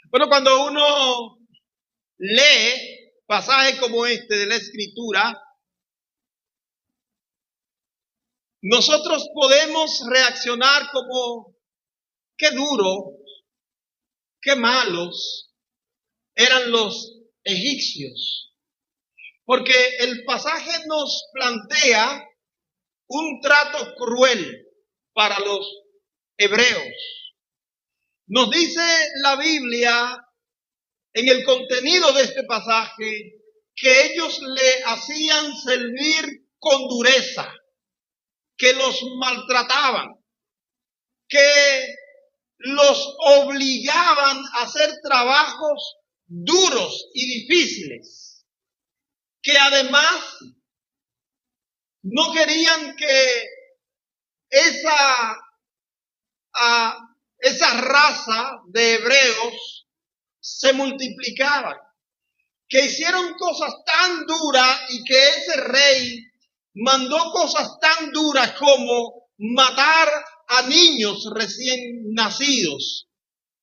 Bueno, cuando uno lee pasajes como este de la Escritura, nosotros podemos reaccionar como, qué duro, qué malos eran los egipcios. Porque el pasaje nos plantea un trato cruel para los hebreos. Nos dice la Biblia en el contenido de este pasaje que ellos le hacían servir con dureza, que los maltrataban, que los obligaban a hacer trabajos duros y difíciles, que además no querían que esa raza de hebreos se multiplicara, que hicieron cosas tan duras y que ese rey mandó cosas tan duras como matar a niños recién nacidos,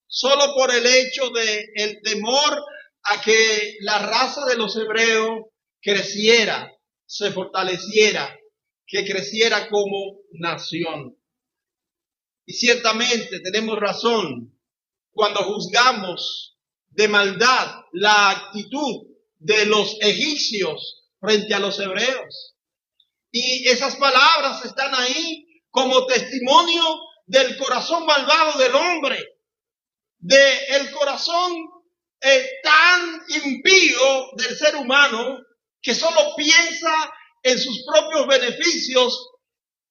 solo por el hecho de el temor a que la raza de los hebreos creciera, se fortaleciera, que creciera como nación. Y ciertamente tenemos razón cuando juzgamos de maldad la actitud de los egipcios frente a los hebreos. Y esas palabras están ahí como testimonio del corazón malvado del hombre, del corazón tan impío del ser humano que solo piensa en sus propios beneficios,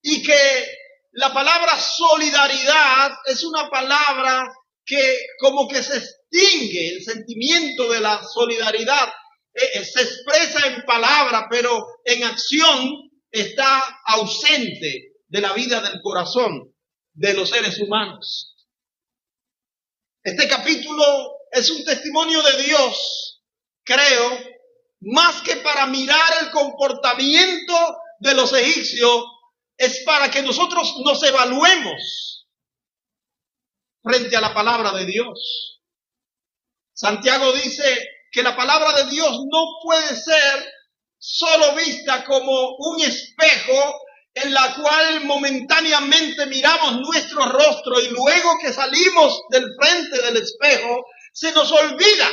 y que la palabra solidaridad es una palabra que como que se extingue, el sentimiento de la solidaridad se expresa en palabra, pero en acción está ausente de la vida del corazón de los seres humanos. Este capítulo es un testimonio de Dios, creo, más que para mirar el comportamiento de los egipcios, es para que nosotros nos evaluemos frente a la palabra de Dios. Santiago dice que la palabra de Dios no puede ser solo vista como un espejo en la cual momentáneamente miramos nuestro rostro y luego que salimos del frente del espejo se nos olvida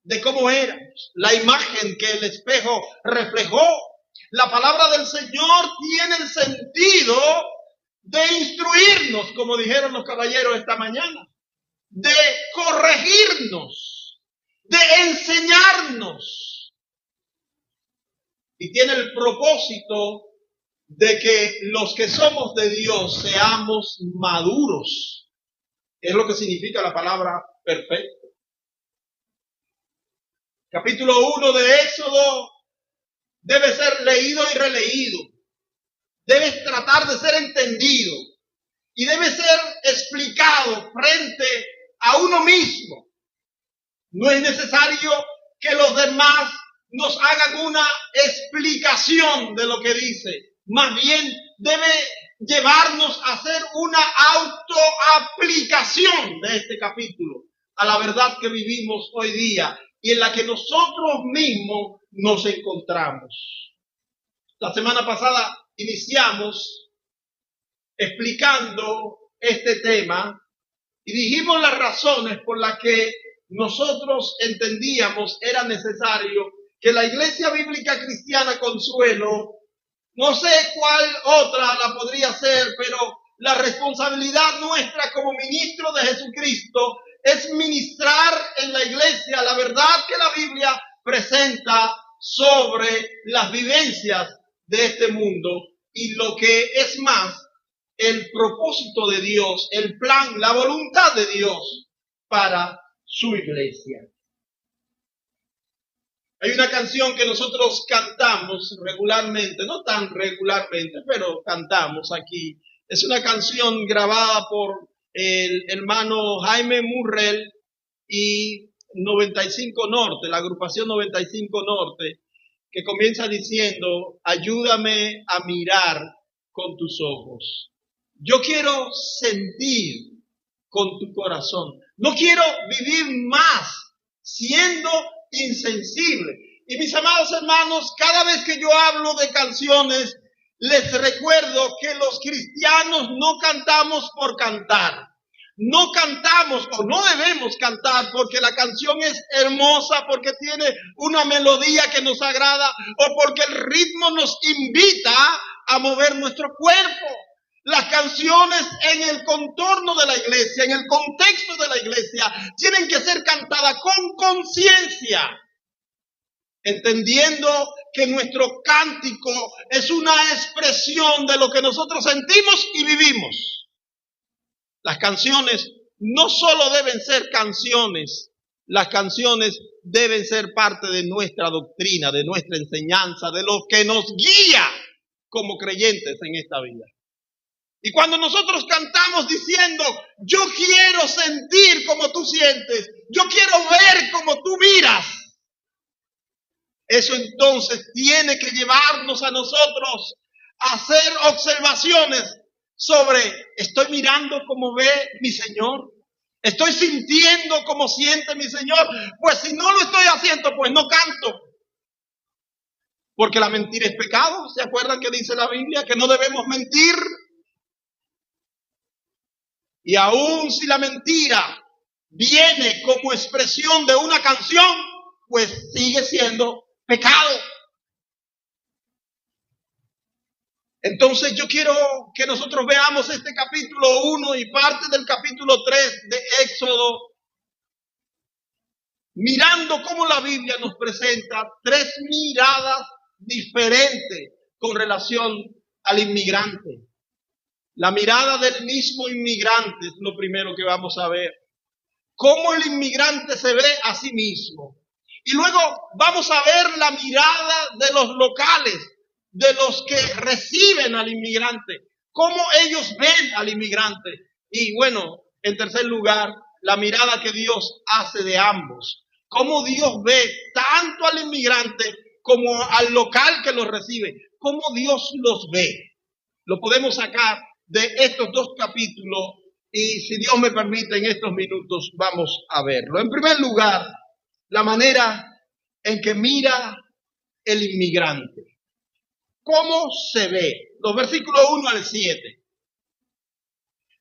de cómo éramos, la imagen que el espejo reflejó. La palabra del Señor tiene el sentido de instruirnos, como dijeron los caballeros esta mañana, de corregirnos, de enseñarnos. Y tiene el propósito de que los que somos de Dios seamos maduros. Es lo que significa la palabra perfecto. Capítulo 1 de Éxodo debe ser leído y releído. Debe tratar de ser entendido. Y debe ser explicado frente a uno mismo. No es necesario que los demás nos hagan una explicación de lo que dice. Más bien debe llevarnos a hacer una autoaplicación de este capítulo a la verdad que vivimos hoy día y en la que nosotros mismos nos encontramos. La semana pasada iniciamos explicando este tema y dijimos las razones por las que nosotros entendíamos era necesario que la Iglesia Bíblica Cristiana Consuelo, no sé cuál otra la podría ser, pero la responsabilidad nuestra como ministro de Jesucristo es ministrar en la iglesia la verdad que la Biblia presenta sobre las vivencias de este mundo y lo que es más, el propósito de Dios, el plan, la voluntad de Dios para su iglesia. Hay una canción que nosotros cantamos regularmente, no tan regularmente, pero cantamos aquí. Es una canción grabada por el hermano Jaime Murrell y 95 Norte, la agrupación 95 Norte, que comienza diciendo: ayúdame a mirar con tus ojos. Yo quiero sentir con tu corazón. No quiero vivir más siendo insensible. Y mis amados hermanos, cada vez que yo hablo de canciones, les recuerdo que los cristianos no cantamos por cantar. No cantamos o no debemos cantar porque la canción es hermosa, porque tiene una melodía que nos agrada o porque el ritmo nos invita a mover nuestro cuerpo. Las canciones en el contorno de la iglesia, en el contexto de la iglesia, tienen que ser cantadas con conciencia, entendiendo que nuestro cántico es una expresión de lo que nosotros sentimos y vivimos. Las canciones no solo deben ser canciones, las canciones deben ser parte de nuestra doctrina, de nuestra enseñanza, de lo que nos guía como creyentes en esta vida. Y cuando nosotros cantamos diciendo, yo quiero sentir como tú sientes, yo quiero ver como tú miras, eso entonces tiene que llevarnos a nosotros a hacer observaciones sobre, ¿estoy mirando como ve mi Señor? ¿Estoy sintiendo como siente mi Señor? Pues si no lo estoy haciendo, pues no canto. Porque la mentira es pecado. ¿Se acuerdan que dice la Biblia? Que no debemos mentir. Y aun si la mentira viene como expresión de una canción, pues sigue siendo pecado. Entonces yo quiero que nosotros veamos este capítulo 1 y parte del capítulo 3 de Éxodo, mirando cómo la Biblia nos presenta tres miradas diferentes con relación al inmigrante. La mirada del mismo inmigrante es lo primero que vamos a ver. Cómo el inmigrante se ve a sí mismo. Y luego vamos a ver la mirada de los locales, de los que reciben al inmigrante. Cómo ellos ven al inmigrante. Y bueno, en tercer lugar, la mirada que Dios hace de ambos. Cómo Dios ve tanto al inmigrante como al local que los recibe. Cómo Dios los ve. Lo podemos sacar de estos dos capítulos y si Dios me permite en estos minutos vamos a verlo. En primer lugar, la manera en que mira el inmigrante. ¿Cómo se ve? Los versículos 1 al 7.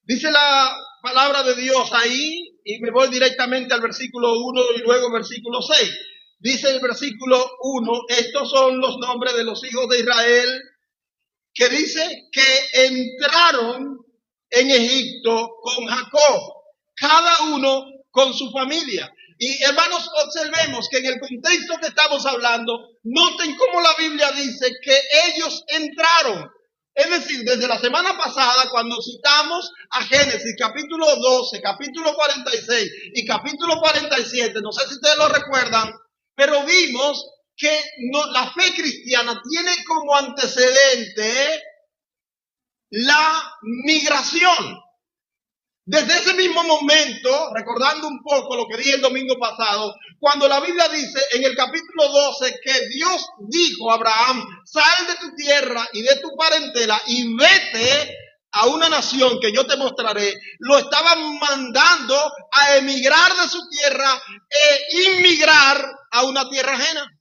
Dice la palabra de Dios ahí y me voy directamente al versículo 1 y luego versículo 6. Dice el versículo 1, estos son los nombres de los hijos de Israel que dice que entraron en Egipto con Jacob, cada uno con su familia. Y hermanos, observemos que en el contexto que estamos hablando, noten cómo la Biblia dice que ellos entraron. Es decir, desde la semana pasada, cuando citamos a Génesis capítulo 12, capítulo 46 y capítulo 47, no sé si ustedes lo recuerdan, pero vimos que la fe cristiana tiene como antecedente la migración. Desde ese mismo momento, recordando un poco lo que dije el domingo pasado, cuando la Biblia dice en el capítulo 12 que Dios dijo a Abraham, sal de tu tierra y de tu parentela y vete a una nación que yo te mostraré, lo estaban mandando a emigrar de su tierra e inmigrar a una tierra ajena.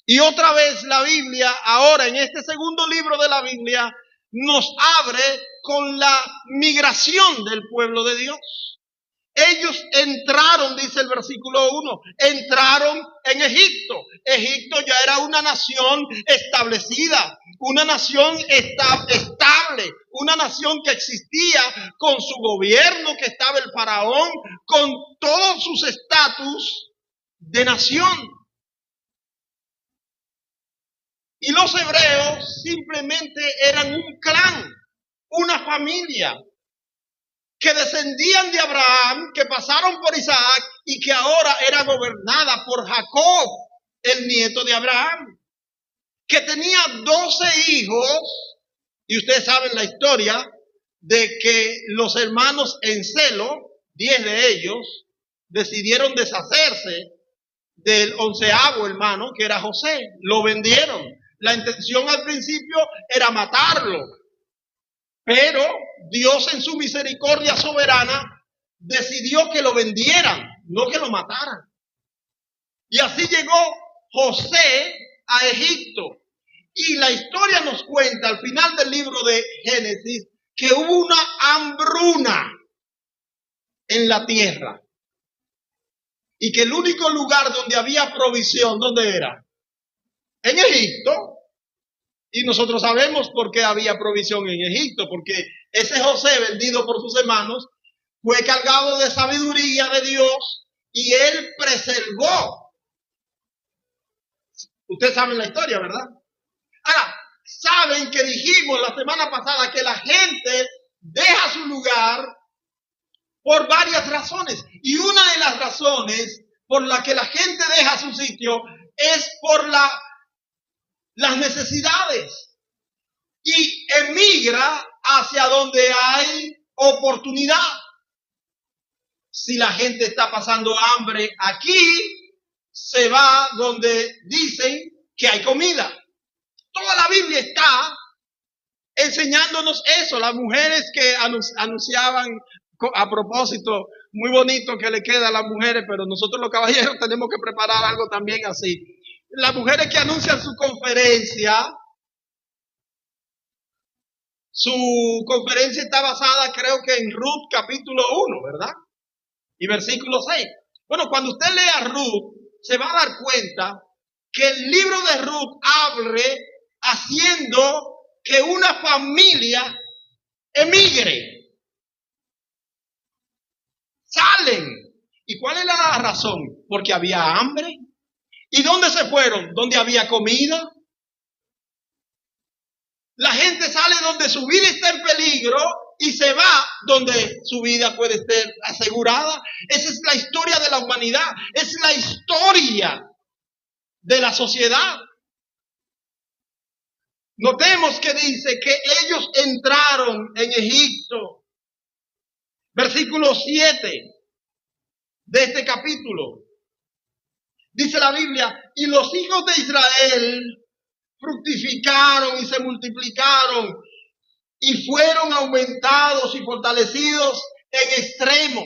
Y otra vez la Biblia, ahora en este segundo libro de la Biblia, nos abre con la migración del pueblo de Dios. Ellos entraron, dice el versículo 1, entraron en Egipto. Egipto ya era una nación establecida, una nación estable, una nación que existía con su gobierno, que estaba el faraón, con todos sus estatus de nación. Y los hebreos simplemente eran un clan, una familia, que descendían de Abraham, que pasaron por Isaac y que ahora era gobernada por Jacob, el nieto de Abraham, que tenía 12 hijos, y ustedes saben la historia de que los hermanos en celo, 10 de ellos, decidieron deshacerse del 11º hermano, que era José, lo vendieron. La intención al principio era matarlo, pero Dios en su misericordia soberana decidió que lo vendieran, no que lo mataran. Y así llegó José a Egipto. Y la historia nos cuenta al final del libro de Génesis que hubo una hambruna en la tierra. Y que el único lugar donde había provisión, ¿dónde era? En Egipto. Y nosotros sabemos por qué había provisión en Egipto, porque ese José, vendido por sus hermanos, fue cargado de sabiduría de Dios y él preservó. Ustedes saben la historia, ¿verdad? Ahora, saben que dijimos la semana pasada que la gente deja su lugar por varias razones. Y una de las razones por la que la gente deja su sitio es por las necesidades. Y emigra hacia donde hay oportunidad. Si la gente está pasando hambre aquí, se va donde dicen que hay comida. Toda la Biblia está enseñándonos eso. Las mujeres que anunciaban, a propósito, muy bonito que le queda a las mujeres, pero nosotros los caballeros tenemos que preparar algo también así. Las mujeres que anuncian su conferencia está basada, creo que en Ruth capítulo 1, ¿verdad? Y versículo 6. Bueno, cuando usted lea Ruth, se va a dar cuenta que el libro de Ruth abre haciendo que una familia emigre. Salen. ¿Y cuál es la razón? Porque había hambre. ¿Y dónde se fueron? ¿Dónde había comida? La gente sale donde su vida está en peligro y se va donde su vida puede estar asegurada. Esa es la historia de la humanidad. Es la historia de la sociedad. Notemos que dice que ellos entraron en Egipto. Versículo 7 de este capítulo. Dice la Biblia, y los hijos de Israel fructificaron y se multiplicaron y fueron aumentados y fortalecidos en extremo.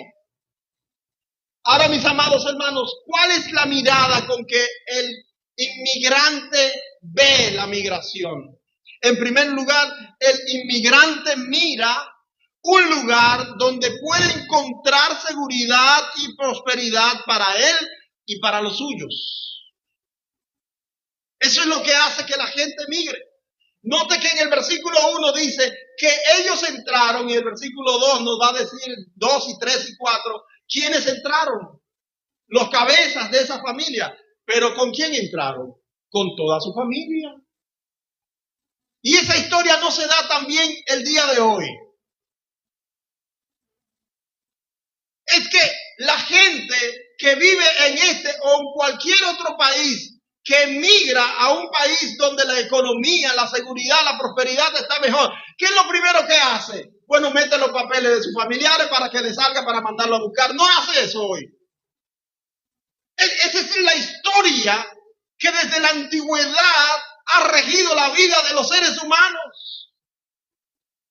Ahora, mis amados hermanos, ¿cuál es la mirada con que el inmigrante ve la migración? En primer lugar, el inmigrante mira un lugar donde puede encontrar seguridad y prosperidad para él y para los suyos. Eso es lo que hace que la gente migre. Note que en el versículo 1 dice que ellos entraron, y el versículo 2 nos va a decir 2 y 3 y 4, ¿quiénes entraron? Los cabezas de esa familia. ¿Pero con quién entraron? Con toda su familia. Y esa historia no se da también el día de hoy. Es que la gente que vive en este o en cualquier otro país, que emigra a un país donde la economía, la seguridad, la prosperidad está mejor, ¿qué es lo primero que hace? Bueno, mete los papeles de sus familiares para que le salga para mandarlo a buscar. No hace eso hoy. Esa es la historia que desde la antigüedad ha regido la vida de los seres humanos.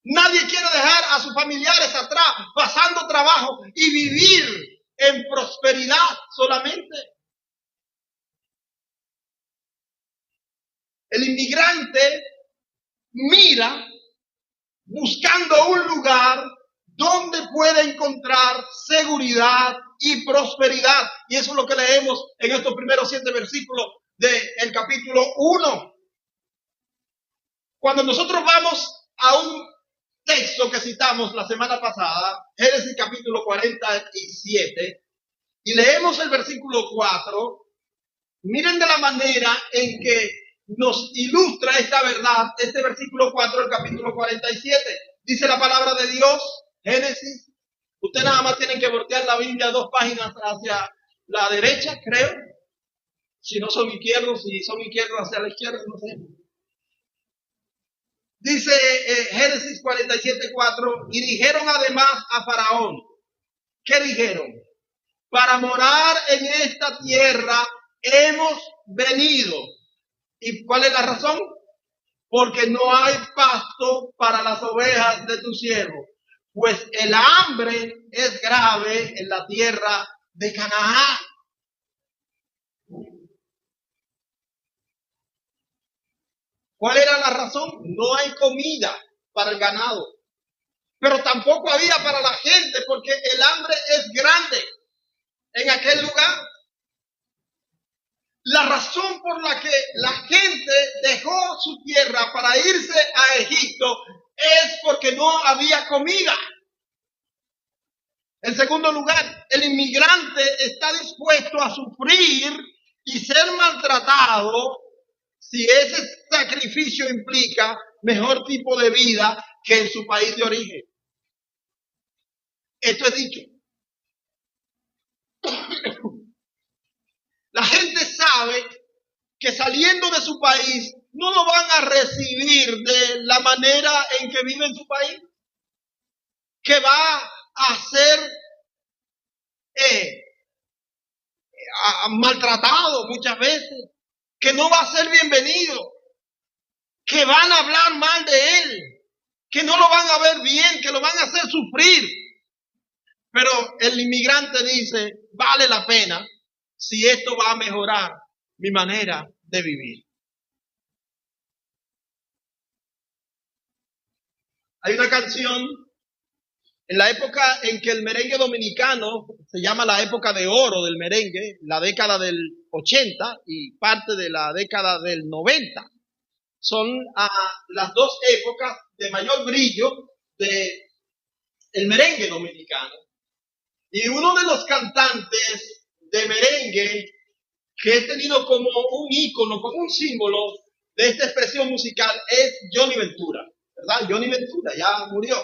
Nadie quiere dejar a sus familiares atrás, pasando trabajo y vivir en prosperidad solamente. El inmigrante mira buscando un lugar donde puede encontrar seguridad y prosperidad. Y eso es lo que leemos en estos primeros 7 versículos del capítulo 1. Cuando nosotros vamos a un texto que citamos la semana pasada, Génesis capítulo 47, y leemos el versículo 4, miren de la manera en que nos ilustra esta verdad, este versículo 4 del capítulo 47. Dice la palabra de Dios, Génesis. Ustedes nada más tienen que voltear la Biblia 2 páginas hacia la derecha, creo. Si no son izquierdos, si son izquierdos hacia la izquierda, no sé. Dice Génesis 47:4, y dijeron además a Faraón, ¿qué dijeron? Para morar en esta tierra hemos venido. ¿Y cuál es la razón? Porque no hay pasto para las ovejas de tu siervo. pues el hambre es grave en la tierra de Canaán. ¿Cuál era la razón? No hay comida para el ganado, pero tampoco había para la gente, porque el hambre es grande en aquel lugar. La razón por la que la gente dejó su tierra para irse a Egipto es porque no había comida. En segundo lugar, el inmigrante está dispuesto a sufrir y ser maltratado si ese sacrificio implica mejor tipo de vida que en su país de origen. Esto es dicho. La gente sabe que saliendo de su país no lo van a recibir de la manera en que vive en su país, que va a ser maltratado muchas veces, que no va a ser bienvenido, que van a hablar mal de él, que no lo van a ver bien, que lo van a hacer sufrir. Pero el inmigrante dice, vale la pena si esto va a mejorar mi manera de vivir. Hay una canción en la época en que el merengue dominicano, se llama la época de oro del merengue, la década del 80 y parte de la década del 90. Son las dos épocas de mayor brillo del merengue dominicano. Y uno de los cantantes de merengue que he tenido como un ícono, como un símbolo de esta expresión musical es Johnny Ventura, ¿verdad? Johnny Ventura ya murió.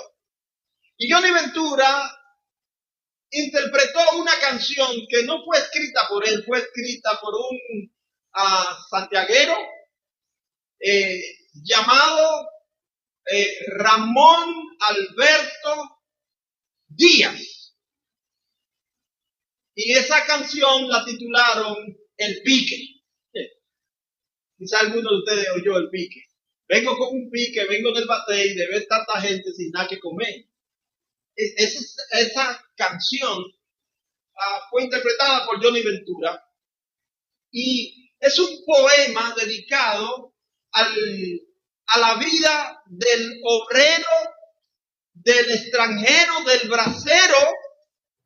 Y Johnny Ventura interpretó una canción que no fue escrita por él, fue escrita por un santiaguero llamado Ramón Alberto Díaz. Y esa canción la titularon El Pique. Quizá alguno de ustedes oyó El Pique. Vengo con un pique, vengo del batey de ver tanta gente sin nada que comer. Esa canción fue interpretada por Johnny Ventura y es un poema dedicado a la vida del obrero, del extranjero, del bracero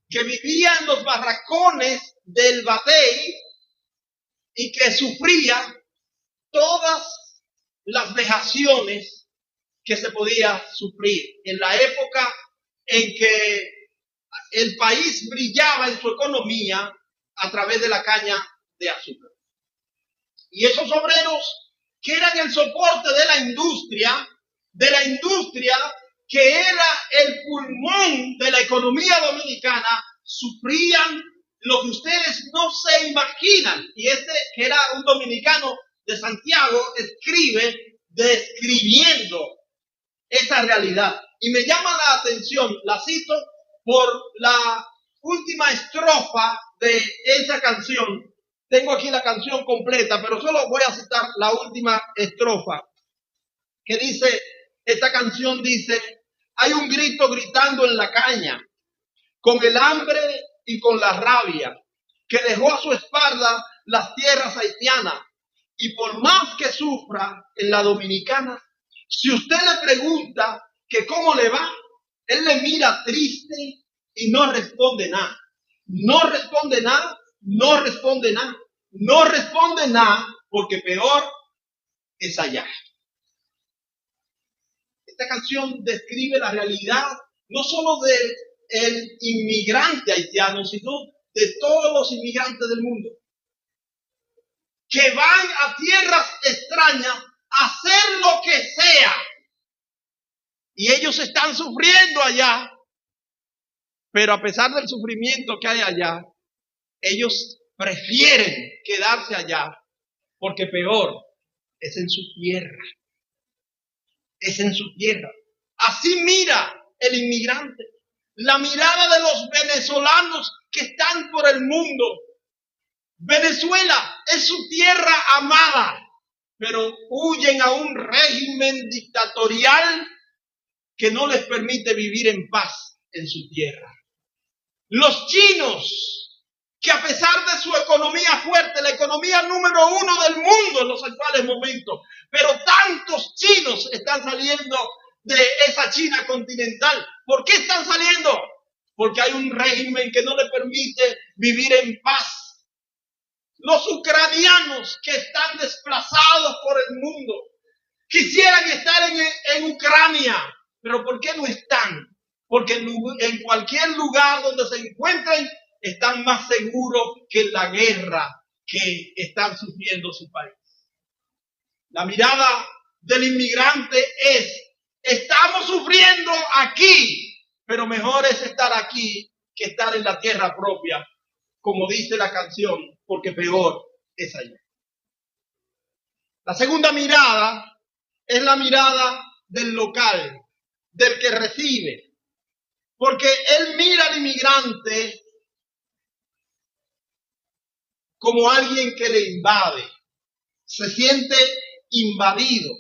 que vivía en los barracones del batey y que sufría todas las vejaciones que se podía sufrir en la época en que el país brillaba en su economía a través de la caña de azúcar. Y esos obreros que eran el soporte de la industria que era el pulmón de la economía dominicana, sufrían lo que ustedes no se imaginan. Y este, que era un dominicano de Santiago, escribe describiendo esa realidad. Y me llama la atención, la cito por la última estrofa de esa canción. Tengo aquí la canción completa, pero solo voy a citar la última estrofa, que dice, esta canción dice, hay un grito gritando en la caña, con el hambre y con la rabia, que dejó a su espalda las tierras haitianas, y por más que sufra en la dominicana, si usted le pregunta que cómo le va, él le mira triste y no responde nada. No responde nada, no responde nada, no responde nada, porque peor es allá. Esta canción describe la realidad no solo del inmigrante haitiano, sino de todos los inmigrantes del mundo, que van a tierras extrañas a hacer lo que sea. Y ellos están sufriendo allá, pero a pesar del sufrimiento que hay allá, ellos prefieren quedarse allá, porque peor es en su tierra. Es en su tierra. Así mira el inmigrante. La mirada de los venezolanos que están por el mundo. Venezuela es su tierra amada, pero huyen a un régimen dictatorial que no les permite vivir en paz en su tierra. Los chinos, que a pesar de su economía fuerte, la economía número 1 del mundo en los actuales momentos, pero tantos chinos están saliendo de esa China continental. ¿Por qué están saliendo? Porque hay un régimen que no le permite vivir en paz. Los ucranianos que están desplazados por el mundo quisieran estar en Ucrania, pero ¿por qué no están? Porque en cualquier lugar donde se encuentren están más seguros que en la guerra que están sufriendo su país. La mirada del inmigrante es: estamos sufriendo aquí, pero mejor es estar aquí que estar en la tierra propia, como dice la canción, porque peor es allá. La segunda mirada es la mirada del local, del que recibe. Porque él mira al inmigrante como alguien que le invade, se siente invadido.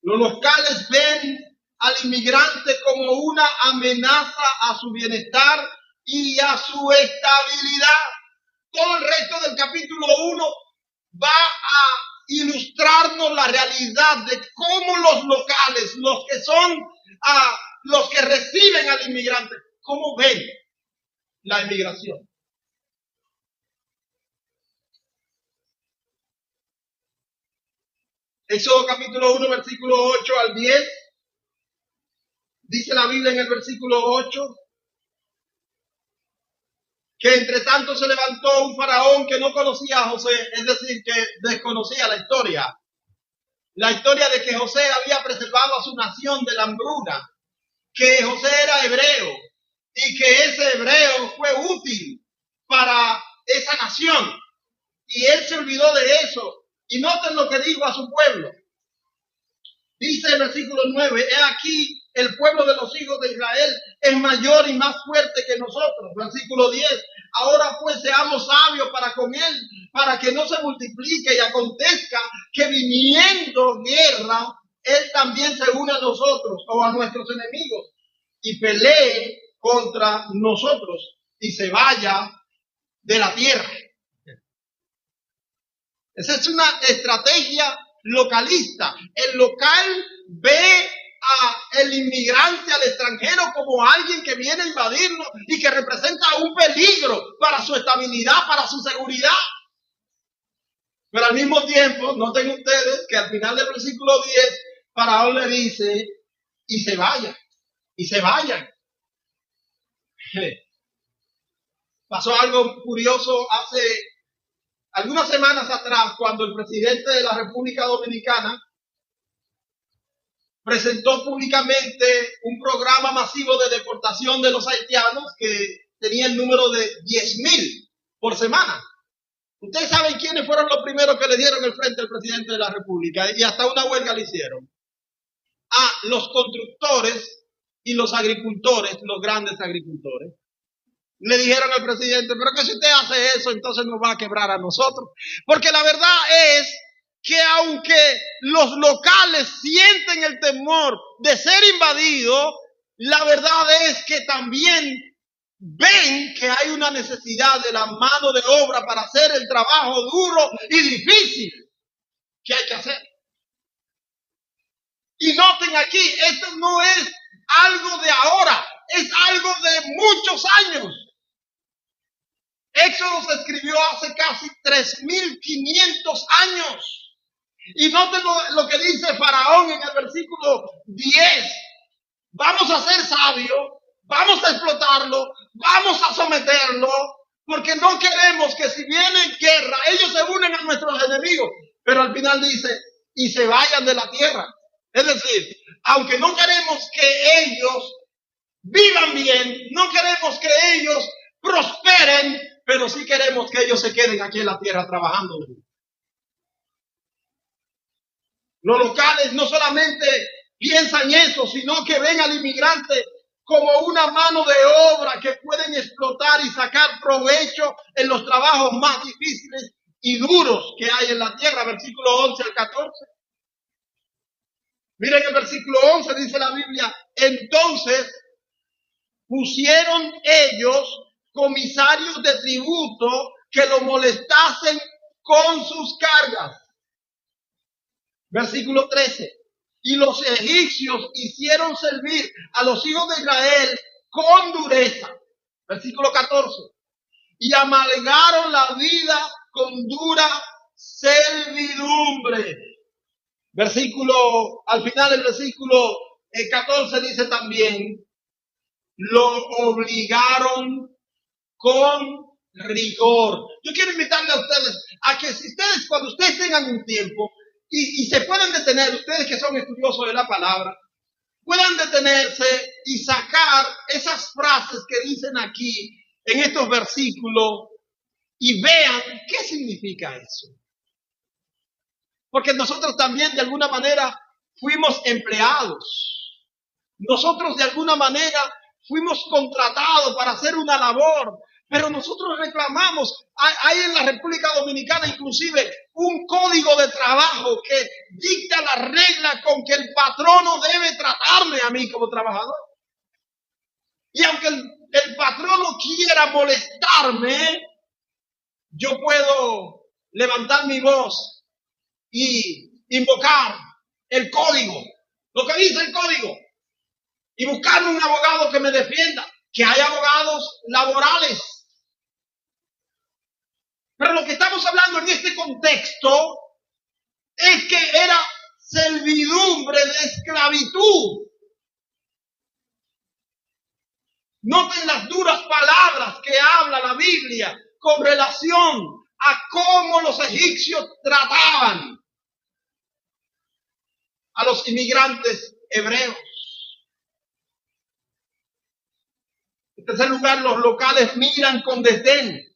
Los locales ven al inmigrante como una amenaza a su bienestar y a su estabilidad. Todo el resto del capítulo 1 va a ilustrarnos la realidad de cómo los locales, los que son los que reciben al inmigrante, cómo ven la inmigración. Éxodo capítulo 1, versículo 8 al 10. Dice la Biblia en el versículo 8 que entre tanto se levantó un faraón que no conocía a José, es decir, que desconocía la historia. La historia de que José había preservado a su nación de la hambruna, que José era hebreo y que ese hebreo fue útil para esa nación. Y él se olvidó de eso. Y noten lo que dijo a su pueblo. Dice el versículo 9, he aquí el pueblo de los hijos de Israel es mayor y más fuerte que nosotros. Versículo 10, ahora pues seamos sabios para con él, para que no se multiplique y acontezca que viniendo guerra, él también se une a nosotros o a nuestros enemigos y pelee contra nosotros y se vaya de la tierra. Esa es una estrategia localista. El local ve al inmigrante, al extranjero, como alguien que viene a invadirlo y que representa un peligro para su estabilidad, para su seguridad. Pero al mismo tiempo, noten ustedes que al final del versículo 10, Faraón le dice, y se vayan, y se vayan. Pasó algo curioso hace algunas semanas atrás, cuando el presidente de la República Dominicana presentó públicamente un programa masivo de deportación de los haitianos que tenía el número de 10,000 por semana. Ustedes saben quiénes fueron los primeros que le dieron el frente al presidente de la República y hasta una huelga le hicieron. Los constructores y los agricultores, los grandes agricultores. Le dijeron al presidente, pero que si usted hace eso, entonces nos va a quebrar a nosotros. Porque la verdad es que aunque los locales sienten el temor de ser invadidos, la verdad es que también ven que hay una necesidad de la mano de obra para hacer el trabajo duro y difícil que hay que hacer. Y noten aquí, esto no es algo de ahora, es algo de muchos años. Éxodo se escribió hace casi 3,500 años. Y noten lo que dice Faraón en el versículo 10. Vamos a ser sabios, vamos a explotarlo, vamos a someterlo, porque no queremos que si viene guerra, ellos se unen a nuestros enemigos. Pero al final dice, y se vayan de la tierra. Es decir, aunque no queremos que ellos vivan bien, no queremos que ellos prosperen, pero sí queremos que ellos se queden aquí en la tierra trabajando. Los locales no solamente piensan eso, sino que ven al inmigrante como una mano de obra que pueden explotar y sacar provecho en los trabajos más difíciles y duros que hay en la tierra. Versículo 11 al 14. Miren el versículo 11, dice la Biblia, entonces pusieron ellos comisarios de tributo que lo molestasen con sus cargas. Versículo 13. Y los egipcios hicieron servir a los hijos de Israel con dureza. Versículo 14. Y amargaron la vida con dura servidumbre. Al final del versículo 14 dice también, lo obligaron con rigor. Yo quiero invitarle a ustedes a que si ustedes, cuando ustedes tengan un tiempo y se puedan detener, ustedes que son estudiosos de la palabra, puedan detenerse y sacar esas frases que dicen aquí en estos versículos y vean qué significa eso. Porque nosotros también de alguna manera fuimos empleados. Nosotros de alguna manera fuimos contratados para hacer una labor, pero nosotros reclamamos. Hay en la República Dominicana inclusive un código de trabajo que dicta la regla con que el patrono debe tratarme a mí como trabajador. Y aunque el patrono quiera molestarme, yo puedo levantar mi voz y invocar el código, lo que dice el código, y buscar un abogado que me defienda, que hay abogados laborales. Pero lo que estamos hablando en este contexto es que era servidumbre de esclavitud. Noten las duras palabras que habla la Biblia con relación a cómo los egipcios trataban a los inmigrantes hebreos. En tercer lugar, los locales miran con desdén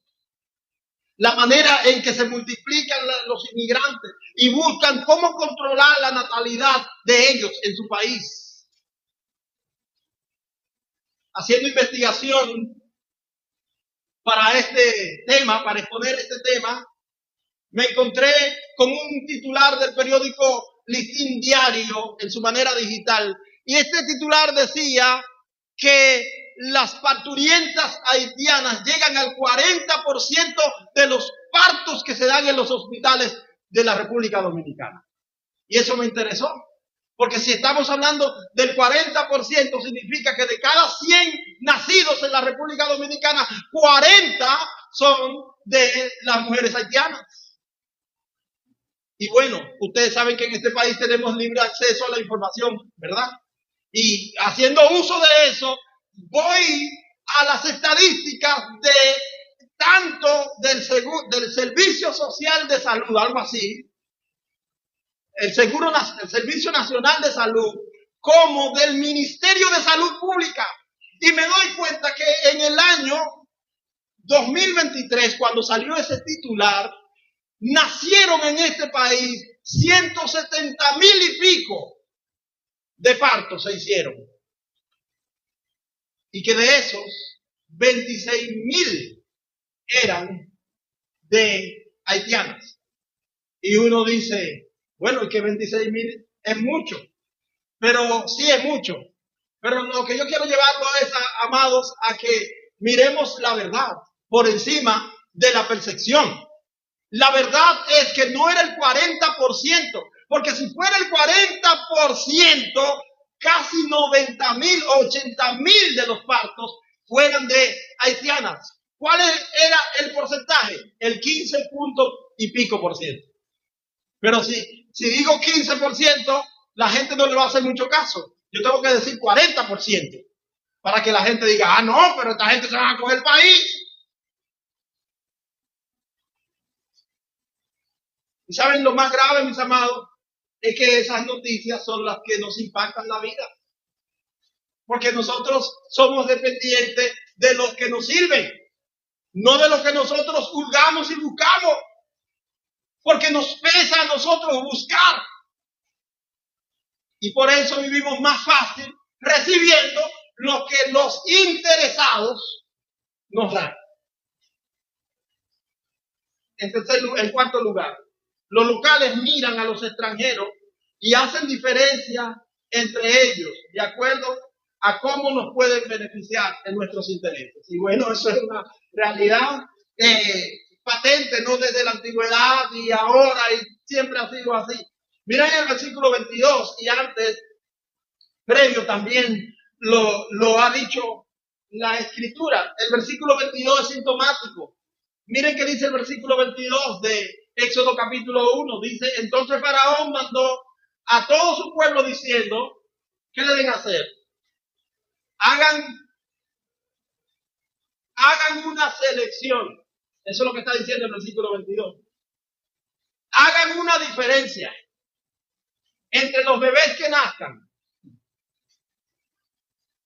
la manera en que se multiplican los inmigrantes y buscan cómo controlar la natalidad de ellos en su país. Haciendo investigación para este tema, para exponer este tema, me encontré con un titular del periódico Listín Diario en su manera digital. Y este titular decía que las parturientas haitianas llegan al 40% de los partos que se dan en los hospitales de la República Dominicana. Y eso me interesó, porque si estamos hablando del 40%, significa que de cada 100 nacidos en la República Dominicana, 40 son de las mujeres haitianas. Y bueno, ustedes saben que en este país tenemos libre acceso a la información, ¿verdad? Y haciendo uso de eso, voy a las estadísticas de tanto del Servicio Social de Salud, algo así, el Servicio Nacional de Salud, como del Ministerio de Salud Pública. Y me doy cuenta que en el año 2023, cuando salió ese titular, nacieron en este país 170,000 y pico de partos se hicieron. Y que de esos, 26,000 eran de haitianas. Y uno dice, bueno, es que 26,000 es mucho. Pero sí es mucho. Pero lo que yo quiero llevarlo es, amados, a que miremos la verdad por encima de la percepción. La verdad es que no era el 40%, porque si fuera el 40%, casi 90,000 o 80,000 de los partos fueran de haitianas. ¿Cuál era el porcentaje? El 15 punto y pico por ciento. Pero si digo 15%, la gente no le va a hacer mucho caso. Yo tengo que decir 40% para que la gente diga, no, pero esta gente se va a coger el país. ¿Y saben lo más grave, mis amados? Es que esas noticias son las que nos impactan la vida. Porque nosotros somos dependientes de los que nos sirven, no de lo que nosotros hurgamos y buscamos. Porque nos pesa a nosotros buscar. Y por eso vivimos más fácil recibiendo lo que los interesados nos dan. En cuarto lugar, los locales miran a los extranjeros y hacen diferencia entre ellos de acuerdo a cómo nos pueden beneficiar en nuestros intereses. Y bueno, eso es una realidad patente, no desde la antigüedad y ahora, y siempre ha sido así. Miren el versículo 22, y antes, previo también lo ha dicho la Escritura. El versículo 22 es sintomático. Miren qué dice el versículo 22 de Éxodo capítulo 1. Dice, entonces Faraón mandó a todo su pueblo diciendo, ¿qué le deben hacer? Hagan una selección. Eso es lo que está diciendo el versículo 22. Hagan una diferencia entre los bebés que nazcan.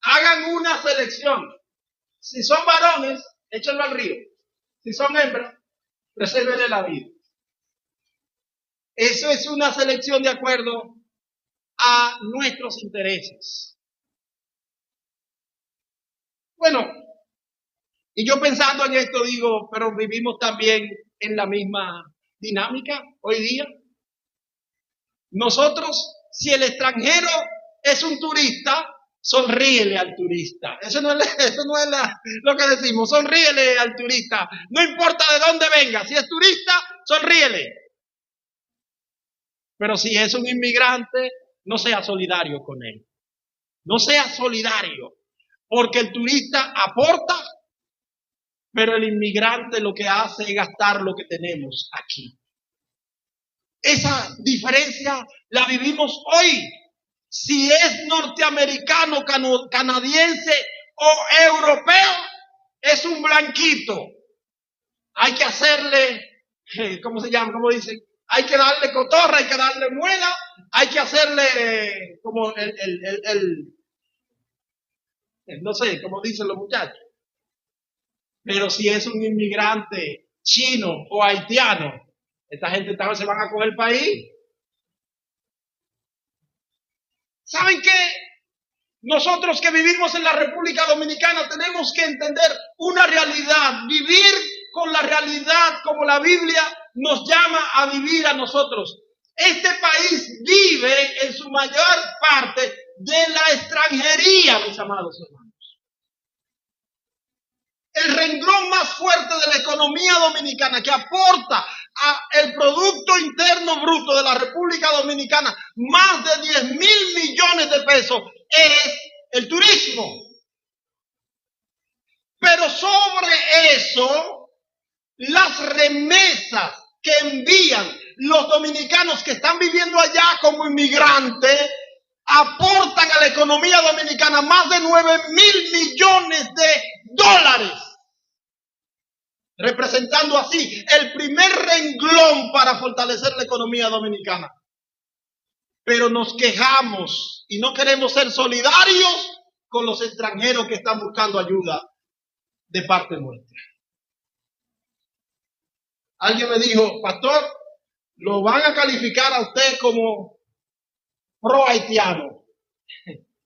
Hagan una selección. Si son varones, échenlo al río. Si son hembras, presérvenle la vida. Eso es una selección de acuerdo a nuestros intereses. Bueno, y yo pensando en esto digo, pero vivimos también en la misma dinámica hoy día. Nosotros, si el extranjero es un turista, sonríele al turista. Eso no es lo que decimos, sonríele al turista. No importa de dónde venga, si es turista, sonríele. Pero si es un inmigrante, no sea solidario con él. No sea solidario, porque el turista aporta, pero el inmigrante lo que hace es gastar lo que tenemos aquí. Esa diferencia la vivimos hoy. Si es norteamericano, canadiense o europeo, es un blanquito. Hay que hacerle, ¿cómo se llama? ¿Cómo dicen? Hay que darle cotorra, hay que darle muela, hay que hacerle como no sé, como dicen los muchachos. Pero si es un inmigrante chino o haitiano, esta gente también se van a coger el país. ¿Saben qué? Nosotros que vivimos en la República Dominicana tenemos que entender una realidad, vivir con la realidad como la Biblia nos llama a vivir a nosotros. Este país vive en su mayor parte de la extranjería, mis amados hermanos. El renglón más fuerte de la economía dominicana que aporta al Producto Interno Bruto de la República Dominicana más de 10,000 millones de pesos es el turismo. Pero sobre eso, las remesas que envían los dominicanos que están viviendo allá como inmigrantes aportan a la economía dominicana más de 9,000 millones de dólares. Representando así el primer renglón para fortalecer la economía dominicana. Pero nos quejamos y no queremos ser solidarios con los extranjeros que están buscando ayuda de parte nuestra. Alguien me dijo, pastor, lo van a calificar a usted como pro haitiano.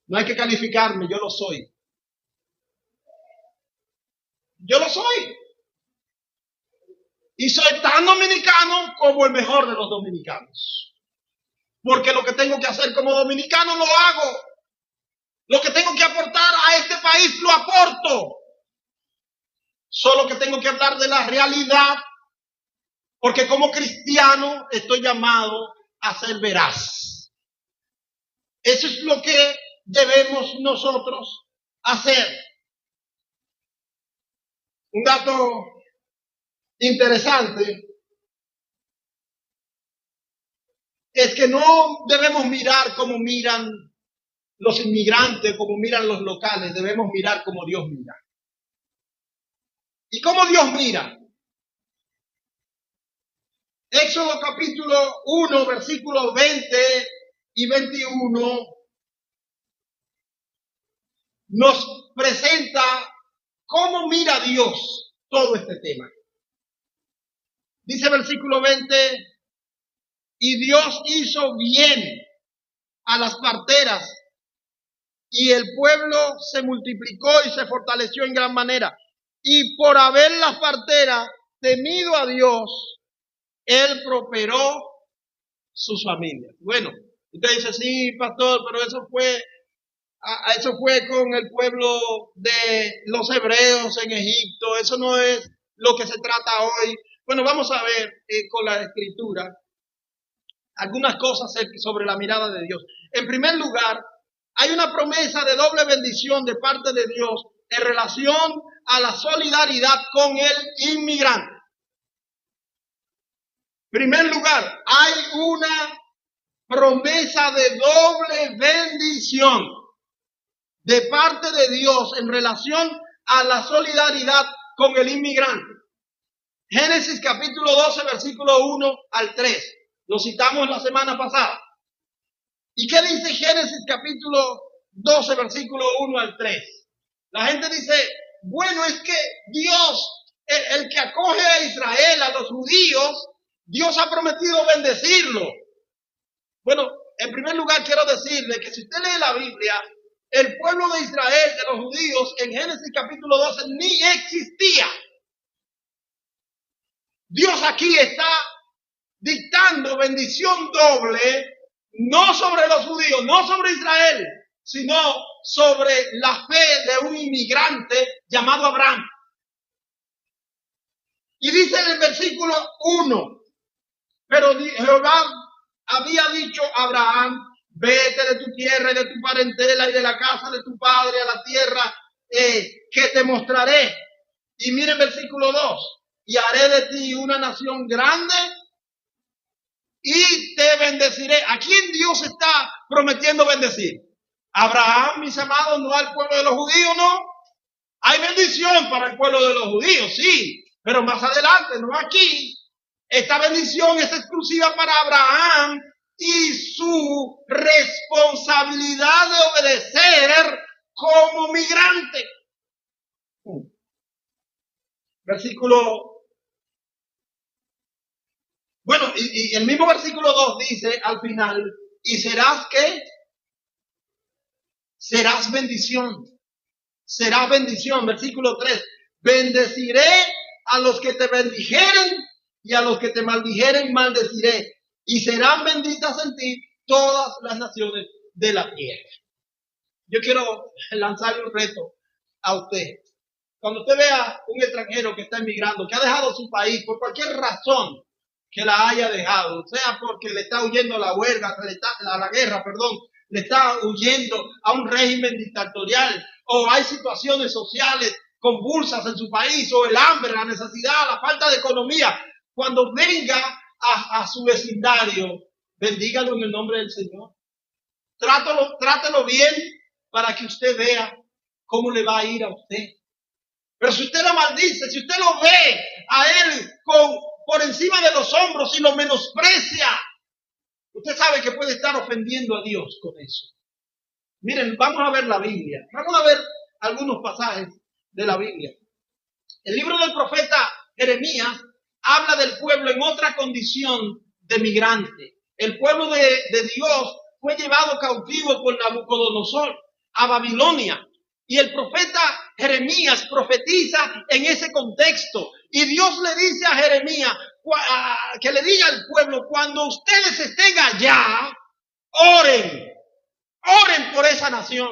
No hay que calificarme, yo lo soy. Yo lo soy. Y soy tan dominicano como el mejor de los dominicanos. Porque lo que tengo que hacer como dominicano lo hago. Lo que tengo que aportar a este país lo aporto. Solo que tengo que hablar de la realidad. Porque como cristiano estoy llamado a ser veraz. Eso es lo que debemos nosotros hacer. Un dato interesante es que no debemos mirar como miran los inmigrantes, como miran los locales, debemos mirar como Dios mira. ¿Y cómo Dios mira? Éxodo capítulo 1, versículos 20 y 21 nos presenta cómo mira Dios todo este tema. Dice versículo 20, y Dios hizo bien a las parteras, y el pueblo se multiplicó y se fortaleció en gran manera. Y por haber las parteras temido a Dios, Él prosperó sus familias. Bueno, Usted dice, sí, pastor, pero eso fue con el pueblo de los hebreos en Egipto. Eso no es lo que se trata hoy. Bueno, vamos a ver con la escritura algunas cosas sobre la mirada de Dios. En primer lugar, hay una promesa de doble bendición de parte de Dios en relación a la solidaridad con el inmigrante. En primer lugar, hay una promesa de doble bendición de parte de Dios en relación a la solidaridad con el inmigrante. Génesis capítulo 12, versículo 1 al 3. Lo citamos la semana pasada. ¿Y qué dice Génesis capítulo 12, versículo 1 al 3? La gente dice, bueno, es que Dios, el que acoge a Israel, a los judíos, Dios ha prometido bendecirlo. Bueno, en primer lugar quiero decirle que si usted lee la Biblia, el pueblo de Israel, de los judíos, en Génesis capítulo 12 ni existía. Dios aquí está dictando bendición doble, no sobre los judíos, no sobre Israel, sino sobre la fe de un inmigrante llamado Abraham. Y dice en el versículo 1, pero Jehová había dicho a Abraham, vete de tu tierra y de tu parentela y de la casa de tu padre a la tierra que te mostraré. Y miren versículo 2, y haré de ti una nación grande y te bendeciré. ¿A quién Dios está prometiendo bendecir? Abraham, mis amados, no al pueblo de los judíos, no. Hay bendición para el pueblo de los judíos, sí, pero más adelante, no aquí. Esta bendición es exclusiva para Abraham y su responsabilidad de obedecer como migrante. Versículo. Bueno, y el mismo versículo 2 dice al final, ¿y serás qué? Serás bendición. Serás bendición. Versículo 3, bendeciré a los que te bendijeren y a los que te maldijeren maldeciré. Y serán benditas en ti todas las naciones de la tierra. Yo quiero lanzarle un reto a usted. Cuando usted vea un extranjero que está emigrando, que ha dejado su país por cualquier razón que la haya dejado, sea porque le está huyendo a la huelga, a la guerra, le está huyendo a un régimen dictatorial, o hay situaciones sociales convulsas en su país, o el hambre, la necesidad, la falta de economía, cuando venga a su vecindario, bendígalo en el nombre del Señor. Trátelo bien para que usted vea cómo le va a ir a usted. Pero si usted lo maldice, si usted lo ve a él por encima de los hombros y lo menosprecia, usted sabe que puede estar ofendiendo a Dios con eso. Miren, vamos a ver la Biblia. Vamos a ver algunos pasajes de la Biblia. El libro del profeta Jeremías habla del pueblo en otra condición de migrante. El pueblo de Dios fue llevado cautivo por Nabucodonosor a Babilonia. Y el profeta Jeremías profetiza en ese contexto. Y Dios le dice a Jeremías que le diga al pueblo, cuando ustedes estén allá, oren por esa nación.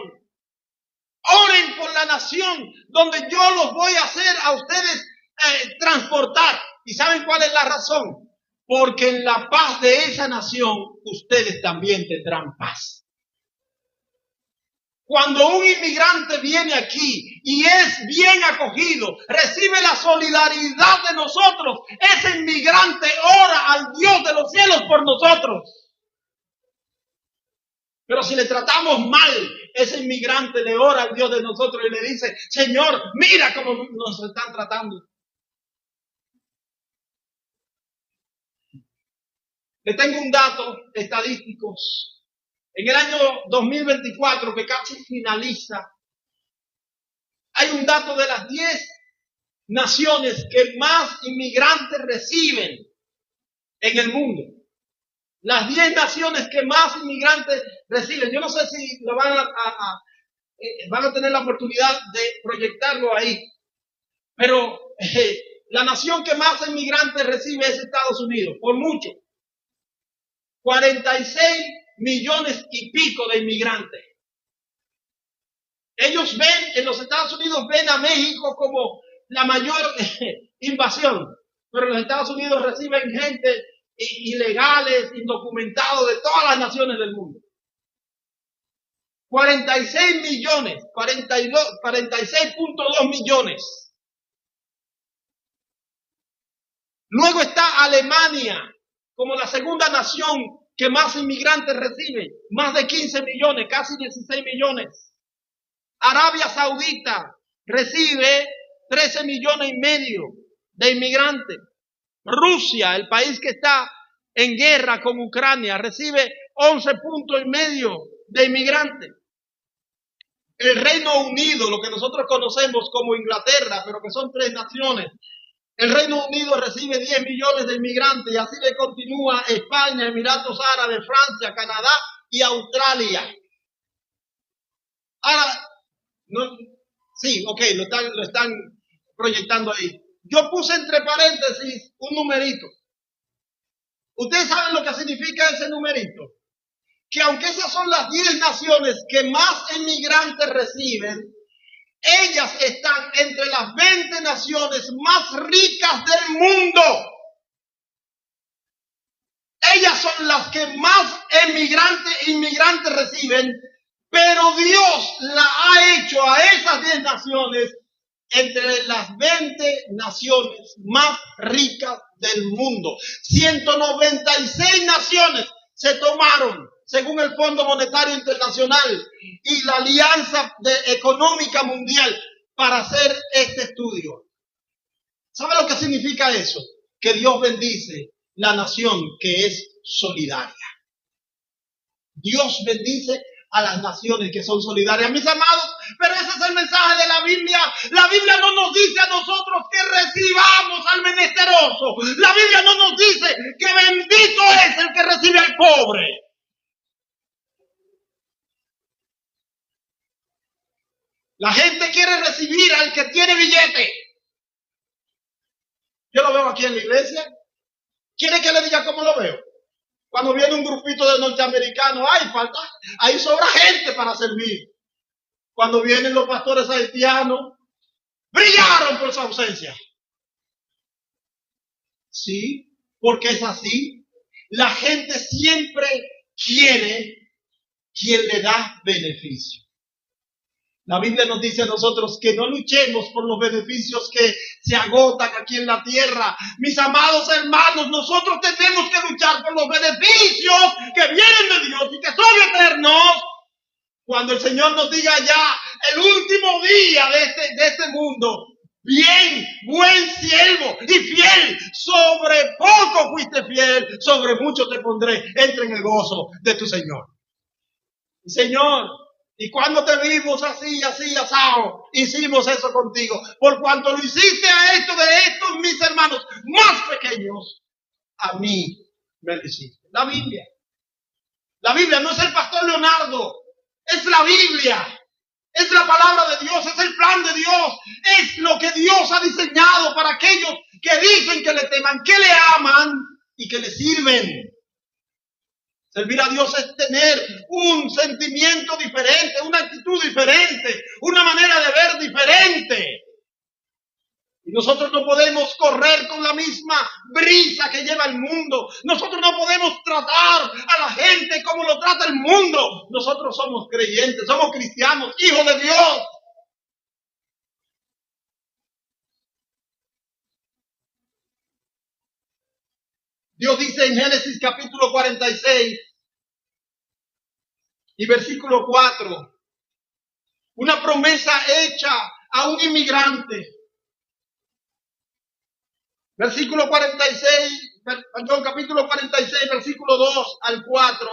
Oren por la nación donde yo los voy a hacer a ustedes transportar. ¿Y saben cuál es la razón? Porque en la paz de esa nación ustedes también tendrán paz. Cuando un inmigrante viene aquí y es bien acogido, recibe la solidaridad de nosotros, ese inmigrante ora al Dios de los cielos por nosotros. Pero si le tratamos mal, ese inmigrante le ora al Dios de nosotros y le dice, Señor, mira cómo nos están tratando. Le tengo un dato estadístico. En el año 2024, que casi finaliza, hay un dato de las 10 naciones que más inmigrantes reciben en el mundo. Las 10 naciones que más inmigrantes reciben. Yo no sé si lo van a tener la oportunidad de proyectarlo ahí. Pero la nación que más inmigrantes recibe es Estados Unidos, por mucho. 46 millones y pico de inmigrantes. Ellos ven, en los Estados Unidos ven a México como la mayor invasión, pero en los Estados Unidos reciben gente ilegales, indocumentados de todas las naciones del mundo. 46 millones, 46.2 millones. Luego está Alemania como la segunda nación que más inmigrantes recibe, más de 15 millones, casi 16 millones. Arabia Saudita recibe 13 millones y medio de inmigrantes. Rusia, el país que está en guerra con Ucrania, recibe 11,5 puntos de inmigrantes. El Reino Unido, lo que nosotros conocemos como Inglaterra, pero que son 3 naciones, el Reino Unido recibe 10 millones de inmigrantes y así le continúa España, Emiratos Árabes, Francia, Canadá y Australia. Ahora, no, sí, ok, lo están proyectando ahí. Yo puse entre paréntesis un numerito. ¿Ustedes saben lo que significa ese numerito? Que aunque esas son las 10 naciones que más inmigrantes reciben, ellas están entre las 20 naciones más ricas del mundo. Ellas son las que más inmigrantes reciben, pero Dios la ha hecho a esas 10 naciones entre las 20 naciones más ricas del mundo. 196 naciones se tomaron, según el Fondo Monetario Internacional y la Alianza Económica Mundial, para hacer este estudio. ¿Sabe lo que significa eso? Que Dios bendice la nación que es solidaria. Dios bendice a las naciones que son solidarias, mis amados, pero ese es el mensaje de la Biblia. La Biblia no nos dice a nosotros que recibamos al menesteroso. La Biblia no nos dice que bendito es el que recibe al pobre. La gente quiere recibir al que tiene billete. Yo lo veo aquí en la iglesia. ¿Quiere que le diga cómo lo veo? Cuando viene un grupito de norteamericanos, ahí sobra gente para servir. Cuando vienen los pastores haitianos, brillaron por su ausencia. Sí, porque es así. La gente siempre quiere quien le da beneficio. La Biblia nos dice a nosotros que no luchemos por los beneficios que se agotan aquí en la tierra. Mis amados hermanos, nosotros tenemos que luchar por los beneficios que vienen de Dios y que son eternos. Cuando el Señor nos diga ya el último día de este mundo, bien, buen siervo y fiel, sobre poco fuiste fiel, sobre mucho te pondré, entra en el gozo de tu Señor. Señor, y cuando te vimos así, asado, hicimos eso contigo. Por cuanto lo hiciste a esto de estos mis hermanos más pequeños, a mí me lo hiciste. La Biblia. La Biblia no es el pastor Leonardo, es la Biblia. Es la palabra de Dios, es el plan de Dios. Es lo que Dios ha diseñado para aquellos que dicen que le teman, que le aman y que le sirven. Servir a Dios es tener un sentimiento diferente, una actitud diferente, una manera de ver diferente. Y nosotros no podemos correr con la misma brisa que lleva el mundo. Nosotros no podemos tratar a la gente como lo trata el mundo. Nosotros somos creyentes, somos cristianos, hijos de Dios. Dios dice en Génesis capítulo 46 y versículo 4, una promesa hecha a un inmigrante. Versículo 46, capítulo 46, versículo 2 al 4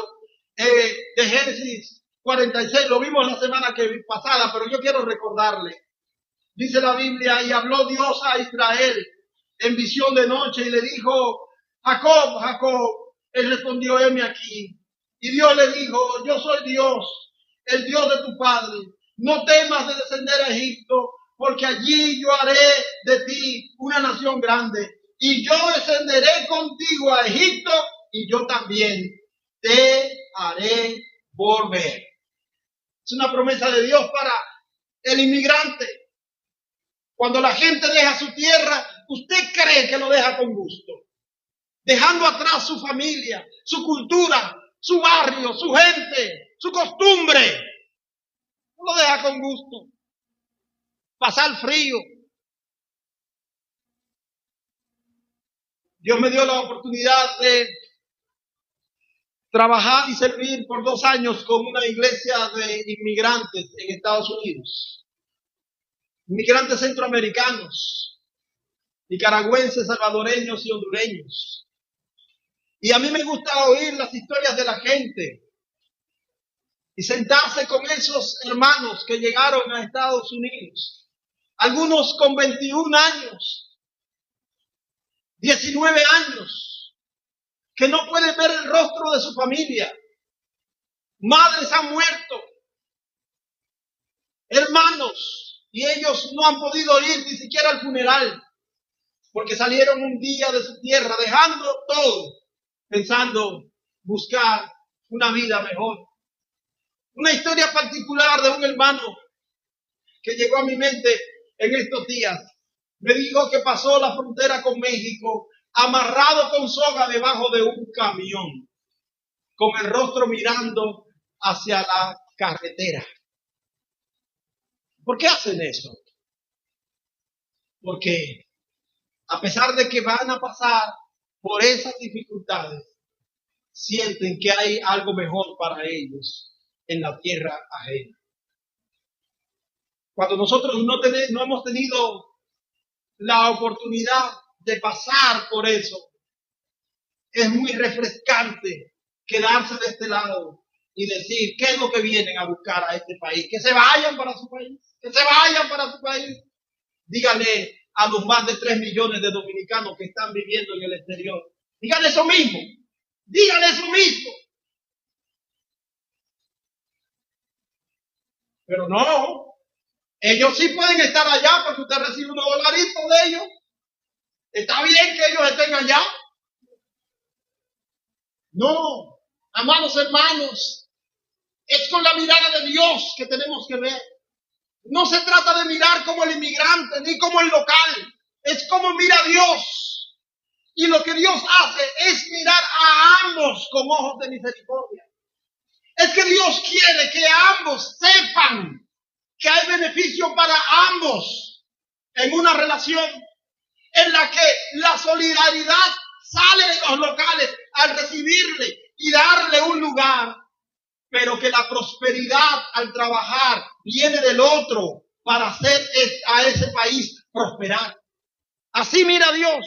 de Génesis 46. Lo vimos la semana pasada, pero yo quiero recordarle. Dice la Biblia, y habló Dios a Israel en visión de noche y le dijo, Jacob, Jacob. Él respondió, heme aquí. Y Dios le dijo, yo soy Dios, el Dios de tu padre. No temas de descender a Egipto, porque allí yo haré de ti una nación grande. Y yo descenderé contigo a Egipto, y yo también te haré volver. Es una promesa de Dios para el inmigrante. Cuando la gente deja su tierra, usted cree que lo deja con gusto, dejando atrás su familia, su cultura, su barrio, su gente, su costumbre. No lo deja con gusto. Pasar frío. Dios me dio la oportunidad de trabajar y servir por 2 años con una iglesia de inmigrantes en Estados Unidos. Inmigrantes centroamericanos, nicaragüenses, salvadoreños y hondureños. Y a mí me gusta oír las historias de la gente y sentarse con esos hermanos que llegaron a Estados Unidos. Algunos con 21 años, 19 años, que no pueden ver el rostro de su familia. Madres han muerto, hermanos, y ellos no han podido ir ni siquiera al funeral, porque salieron un día de su tierra, dejando todo, pensando buscar una vida mejor. Una historia particular de un hermano que llegó a mi mente en estos días. Me dijo que pasó la frontera con México amarrado con soga debajo de un camión, con el rostro mirando hacia la carretera. ¿Por qué hacen eso? Porque a pesar de que van a pasar por esas dificultades, sienten que hay algo mejor para ellos en la tierra ajena. Cuando nosotros no hemos tenido la oportunidad de pasar por eso, es muy refrescante quedarse de este lado y decir, ¿qué es lo que vienen a buscar a este país? Que se vayan para su país, que se vayan para su país. Díganle a los más de 3 millones de dominicanos que están viviendo en el exterior, díganle eso mismo, díganle eso mismo. Pero no, ellos sí pueden estar allá porque usted recibe unos dolaritos de ellos. ¿Está bien que ellos estén allá? No, amados hermanos, es con la mirada de Dios que tenemos que ver. No se trata de mirar como el inmigrante ni como el local, es como mira Dios. Y lo que Dios hace es mirar a ambos con ojos de misericordia. Es que Dios quiere que ambos sepan que hay beneficio para ambos en una relación en la que la solidaridad sale de los locales al recibirle y darle un lugar, pero que la prosperidad al trabajar viene del otro para hacer a ese país prosperar. Así mira Dios.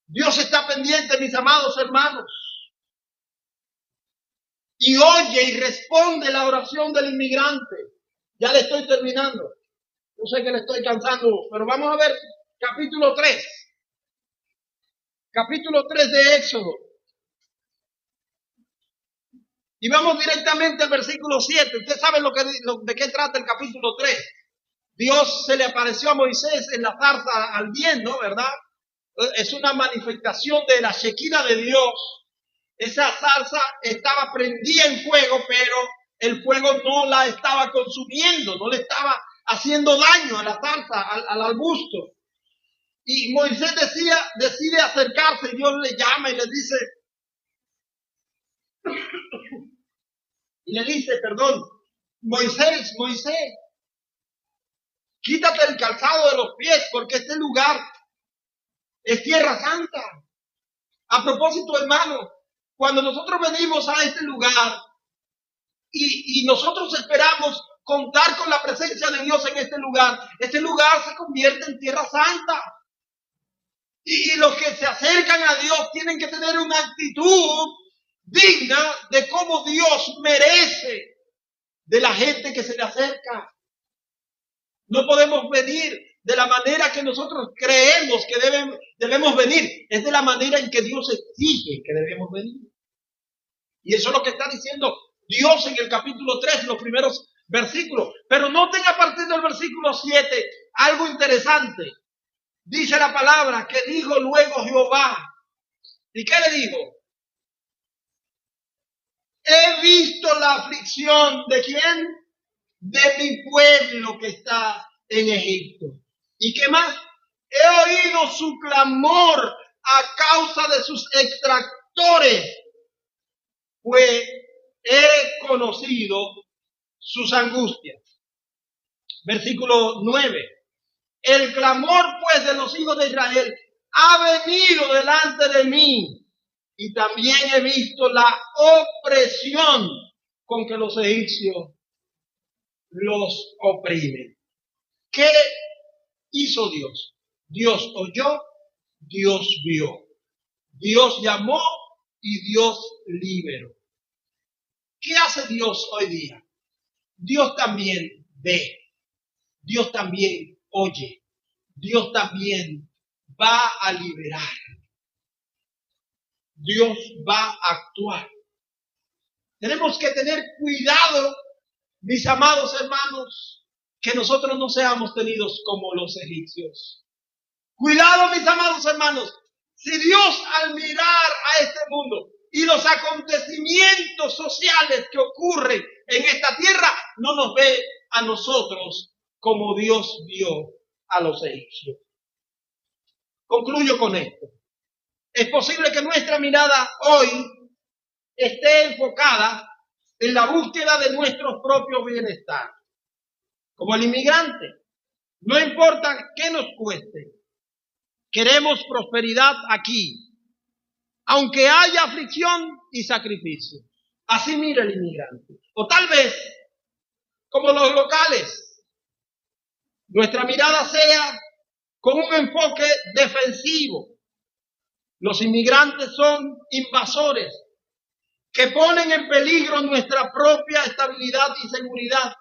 Dios está pendiente, mis amados hermanos, y oye y responde la oración del inmigrante. Ya le estoy terminando. Yo sé que le estoy cansando, pero vamos a ver capítulo 3. Capítulo 3 de Éxodo. Y vamos directamente al versículo 7. Usted sabe de qué trata el capítulo 3. Dios se le apareció a Moisés en la zarza ardiendo, ¿verdad? Es una manifestación de la Shekinah de Dios. Esa zarza estaba prendida en fuego, pero el fuego no la estaba consumiendo, no le estaba haciendo daño a la zarza, al arbusto. Y Moisés decide acercarse, y Dios le llama y le dice, Moisés, quítate el calzado de los pies, porque este lugar es tierra santa. A propósito, hermano, cuando nosotros venimos a este lugar y nosotros esperamos contar con la presencia de Dios en este lugar se convierte en tierra santa. Y los que se acercan a Dios tienen que tener una actitud digna de cómo Dios merece de la gente que se le acerca. No podemos venir de la manera que nosotros creemos que debemos venir. Es de la manera en que Dios exige que debemos venir. Y eso es lo que está diciendo Dios en el capítulo 3, los primeros versículos. Pero noten a partir del versículo 7 algo interesante. Dice la palabra que dijo luego Jehová. ¿Y qué le dijo? He visto la aflicción ¿de quién? De mi pueblo que está en Egipto. ¿Y qué más? He oído su clamor a causa de sus extractores, pues he conocido sus angustias. Versículo 9. El clamor pues de los hijos de Israel ha venido delante de mí, y también he visto la opresión con que los egipcios los oprimen. ¿Qué hizo Dios? Dios oyó, Dios vio, Dios llamó y Dios liberó. ¿Qué hace Dios hoy día? Dios también ve, Dios también oye, Dios también va a liberar. Dios va a actuar. Tenemos que tener cuidado, mis amados hermanos, que nosotros no seamos tenidos como los egipcios. Cuidado, mis amados hermanos, si Dios al mirar a este mundo y los acontecimientos sociales que ocurren en esta tierra, no nos ve a nosotros como Dios vio a los egipcios. Concluyo con esto. Es posible que nuestra mirada hoy esté enfocada en la búsqueda de nuestro propio bienestar. Como el inmigrante, no importa qué nos cueste, queremos prosperidad aquí, aunque haya aflicción y sacrificio. Así mira el inmigrante. O tal vez, como los locales, nuestra mirada sea con un enfoque defensivo. Los inmigrantes son invasores que ponen en peligro nuestra propia estabilidad y seguridad,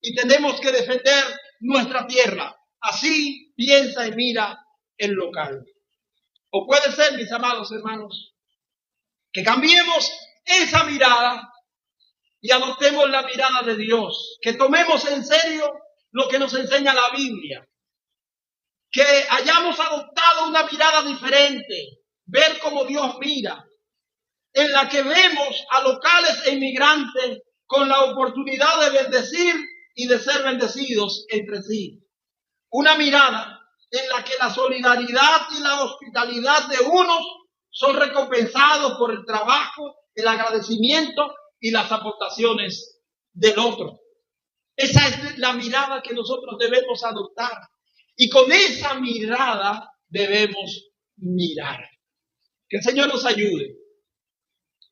y tenemos que defender nuestra tierra. Así piensa y mira el local. O puede ser, mis amados hermanos, que cambiemos esa mirada y adoptemos la mirada de Dios, que tomemos en serio lo que nos enseña la Biblia, que hayamos adoptado una mirada diferente, ver cómo Dios mira, en la que vemos a locales e inmigrantes con la oportunidad de bendecir y de ser bendecidos entre sí. Una mirada en la que la solidaridad y la hospitalidad de unos son recompensados por el trabajo, el agradecimiento y las aportaciones del otro. Esa es la mirada que nosotros debemos adoptar. Y con esa mirada debemos mirar. Que el Señor nos ayude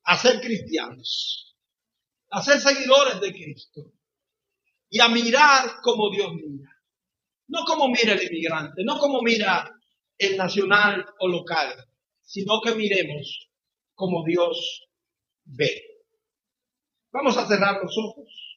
a ser cristianos, a ser seguidores de Cristo y a mirar como Dios mira. No como mira el inmigrante, no como mira el nacional o local, sino que miremos como Dios ve. Vamos a cerrar los ojos.